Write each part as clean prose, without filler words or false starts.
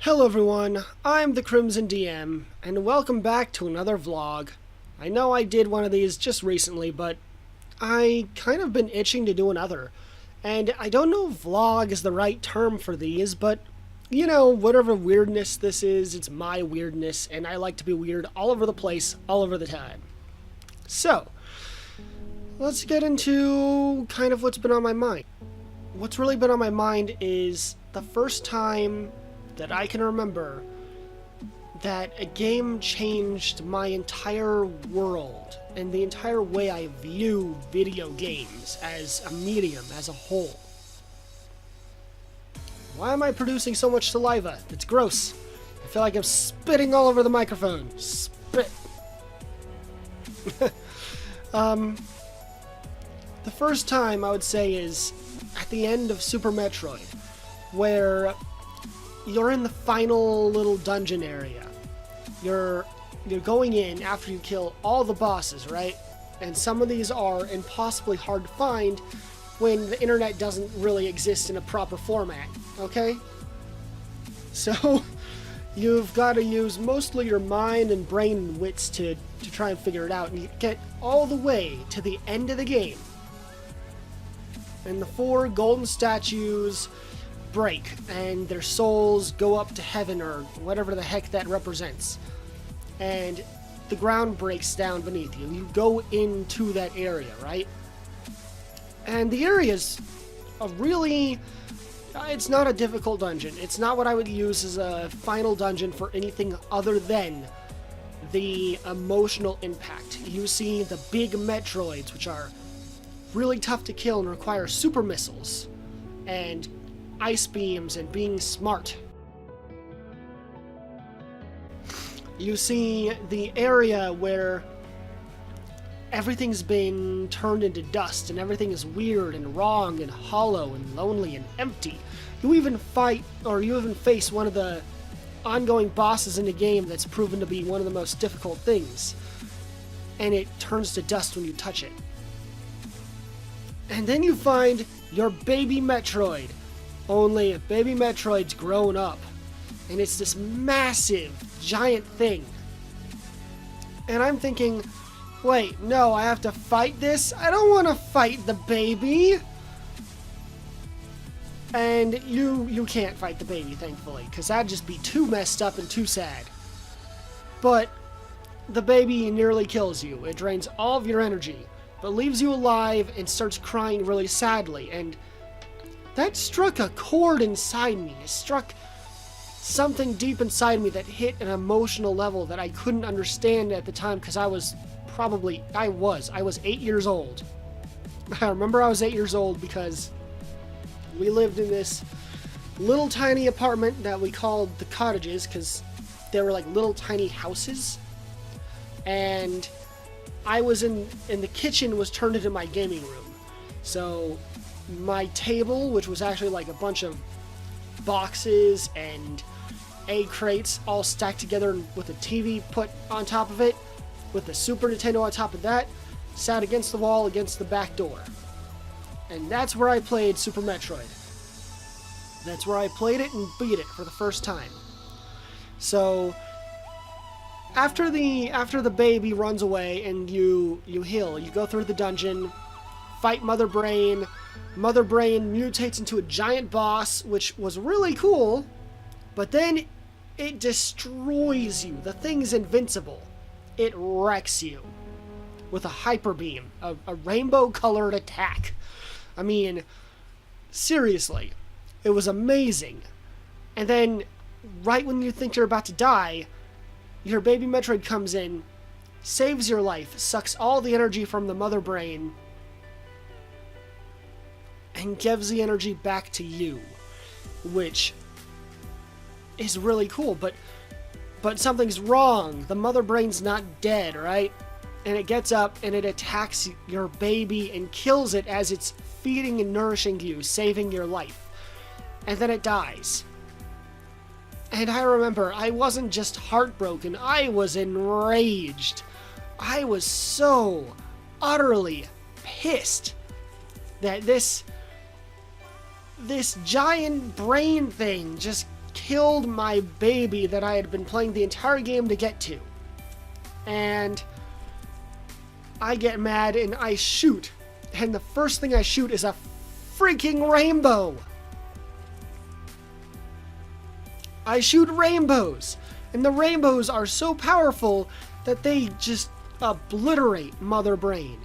Hello everyone, I'm TheCrimsonDM, and welcome back to another vlog. I know I did one of these just recently, but I kind of been itching to do another. And I don't know if vlog is the right term for these, but you know, whatever weirdness this is, it's my weirdness, and I like to be weird all over the place, all over the time. So, let's get into kind of what's been on my mind. What's really been on my mind is the first time that I can remember that a game changed my entire world and the entire way I view video games as a medium, as a whole. Why am I producing so much saliva? It's gross. I feel like I'm spitting all over the microphone. Spit. The first time I would say is at the end of Super Metroid, where you're in the final little dungeon area. You're going in after you kill all the bosses, right? And some of these are impossibly hard to find when the internet doesn't really exist in a proper format, okay? So, you've got to use mostly your mind and brain and wits to try and figure it out. And you get all the way to the end of the game. And the 4 golden statues break, and their souls go up to heaven, or whatever the heck that represents. And the ground breaks down beneath you. You go into that area, right? And the area's a really... it's not a difficult dungeon. It's not what I would use as a final dungeon for anything other than the emotional impact. You see the big Metroids, which are really tough to kill and require super missiles and ice beams and being smart. You see the area where everything's been turned into dust and everything is weird and wrong and hollow and lonely and empty. You even face one of the ongoing bosses in the game that's proven to be one of the most difficult things, and it turns to dust when you touch it. And then you find your baby Metroid, only baby Metroid's grown up, and it's this massive, giant thing. And I'm thinking, wait, no, I have to fight this? I don't want to fight the baby! And you can't fight the baby, thankfully, because that'd just be too messed up and too sad. But the baby nearly kills you. It drains all of your energy, but leaves you alive and starts crying really sadly, and that struck a chord inside me. It struck something deep inside me that hit an emotional level that I couldn't understand at the time, because I was 8 years old. I remember I was 8 years old because we lived in this little tiny apartment that we called the cottages, because they were like little tiny houses, and I was in the kitchen was turned into my gaming room. So my table, which was actually like a bunch of boxes and egg crates all stacked together with a TV put on top of it, with the Super Nintendo on top of that, sat against the wall against the back door. And that's where I played Super Metroid. That's where I played it and beat it for the first time. So after the baby runs away and you heal, you go through the dungeon, fight Mother Brain. Mother Brain mutates into a giant boss, which was really cool, but then it destroys you. The thing's invincible. It wrecks you with a hyper beam, a rainbow-colored attack. I mean, seriously, it was amazing. And then, right when you think you're about to die, your baby Metroid comes in, saves your life, sucks all the energy from the Mother Brain, and gives the energy back to you, which is really cool. But something's wrong. The Mother Brain's not dead, right? And it gets up and it attacks your baby and kills it as it's feeding and nourishing you, saving your life. And then it dies. And I remember, I wasn't just heartbroken, I was enraged. I was so utterly pissed that this giant brain thing just killed my baby that I had been playing the entire game to get to. And I get mad and I shoot. And the first thing I shoot is a freaking rainbow. I shoot rainbows. And the rainbows are so powerful that they just obliterate Mother Brain.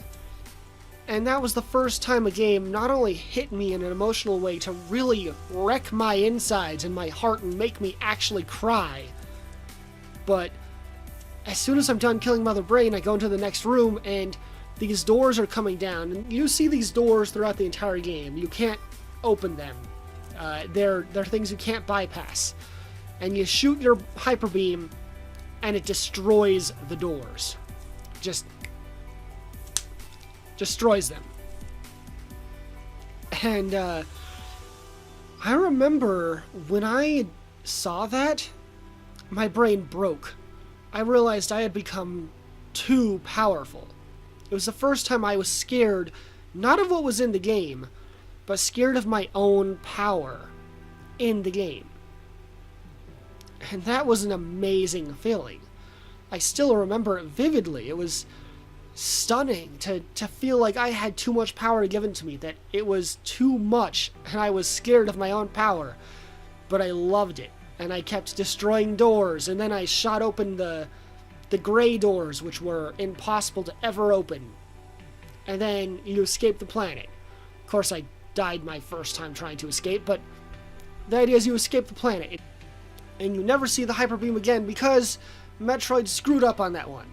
And that was the first time a game not only hit me in an emotional way to really wreck my insides and my heart and make me actually cry, but as soon as I'm done killing Mother Brain, I go into the next room and these doors are coming down. And you see these doors throughout the entire game. You can't open them. They're things you can't bypass. And you shoot your hyper beam and it destroys the doors. Just destroys them. And I remember when I saw that, my brain broke. I realized I had become too powerful. It was the first time I was scared, not of what was in the game, but scared of my own power in the game. And that was an amazing feeling. I still remember it vividly. It was stunning to feel like I had too much power given to me, that it was too much, and I was scared of my own power. But I loved it, and I kept destroying doors, and then I shot open the gray doors, which were impossible to ever open. And then you escape the planet. Of course, I died my first time trying to escape, but the idea is you escape the planet, and you never see the Hyper Beam again because Metroid screwed up on that one.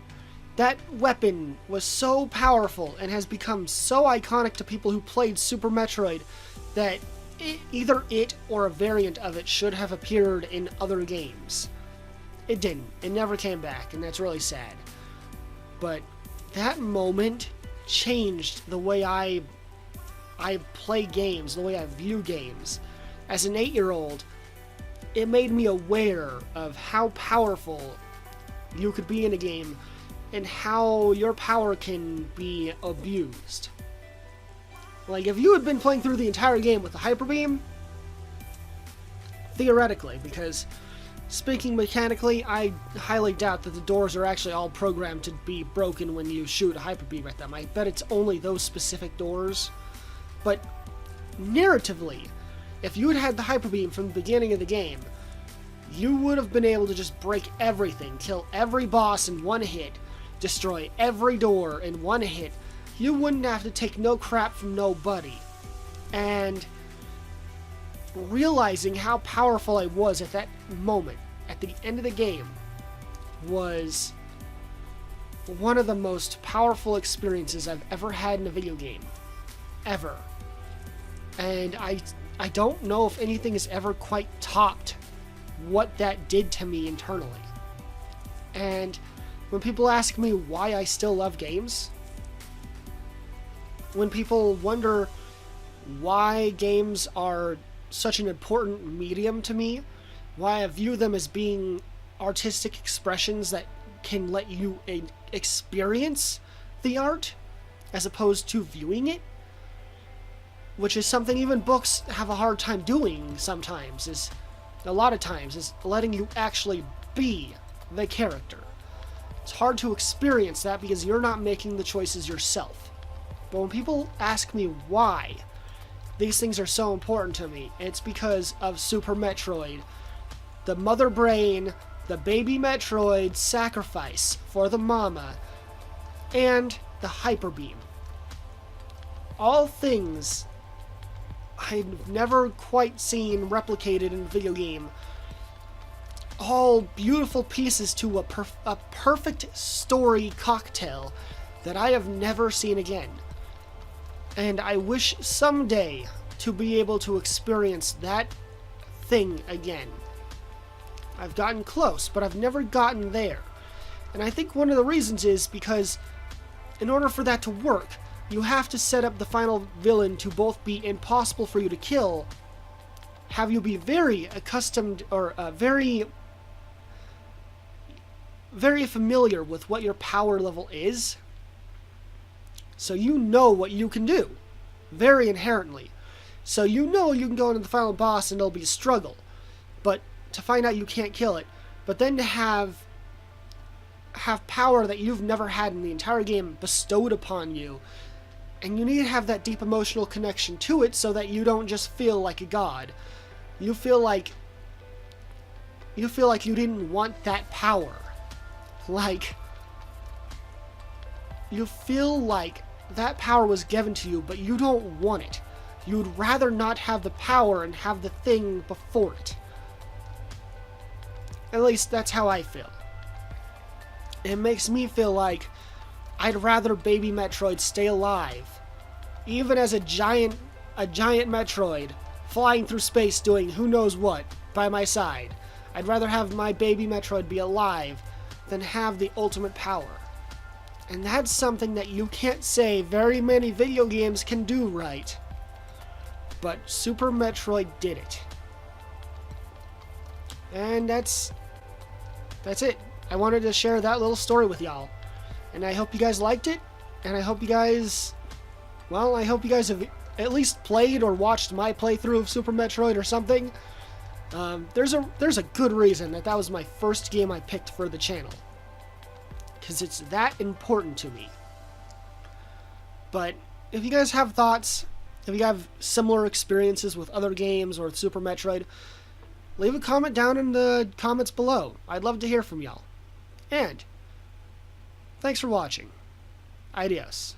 That weapon was so powerful and has become so iconic to people who played Super Metroid that either it or a variant of it should have appeared in other games. It didn't. It never came back, and that's really sad. But that moment changed the way I play games, the way I view games. As an 8-year-old, it made me aware of how powerful you could be in a game and how your power can be abused. Like, if you had been playing through the entire game with the Hyper Beam, theoretically, because speaking mechanically, I highly doubt that the doors are actually all programmed to be broken when you shoot a Hyper Beam at them. I bet it's only those specific doors. But narratively, if you had had the Hyper Beam from the beginning of the game, you would have been able to just break everything, kill every boss in one hit, destroy every door in one hit. You wouldn't have to take no crap from nobody. And realizing how powerful I was at that moment, at the end of the game, was one of the most powerful experiences I've ever had in a video game. Ever. And I don't know if anything has ever quite topped what that did to me internally. And when people ask me why I still love games, when people wonder why games are such an important medium to me, why I view them as being artistic expressions that can let you experience the art as opposed to viewing it, which is something even books have a hard time doing sometimes, is letting you actually be the character. It's hard to experience that because you're not making the choices yourself. But when people ask me why these things are so important to me, it's because of Super Metroid, the Mother Brain, the baby Metroid sacrifice for the mama, and the Hyper Beam. All things I've never quite seen replicated in a video game. All beautiful pieces to a perfect story cocktail that I have never seen again. And I wish someday to be able to experience that thing again. I've gotten close, but I've never gotten there. And I think one of the reasons is because in order for that to work, you have to set up the final villain to both be impossible for you to kill, have you be very accustomed or very familiar with what your power level is, so you know what you can do, very inherently. So you know you can go into the final boss and it'll be a struggle, but to find out you can't kill it, but then to have power that you've never had in the entire game bestowed upon you, and you need to have that deep emotional connection to it so that you don't just feel like a god. You feel like you didn't want that power. Like, you feel like that power was given to you, but you don't want it. You would rather not have the power and have the thing before it. At least that's how I feel. It makes me feel like I'd rather Baby Metroid stay alive, even as a giant Metroid flying through space doing who knows what by my side. I'd rather have my Baby Metroid be alive than have the ultimate power. And that's something that you can't say very many video games can do right. But Super Metroid did it. And that's it. I wanted to share that little story with y'all. And I hope you guys liked it. And I hope you guys have at least played or watched my playthrough of Super Metroid or something. There's a good reason that was my first game I picked for the channel. Because it's that important to me. But if you guys have thoughts, if you have similar experiences with other games or with Super Metroid, leave a comment down in the comments below. I'd love to hear from y'all. And thanks for watching. Adios.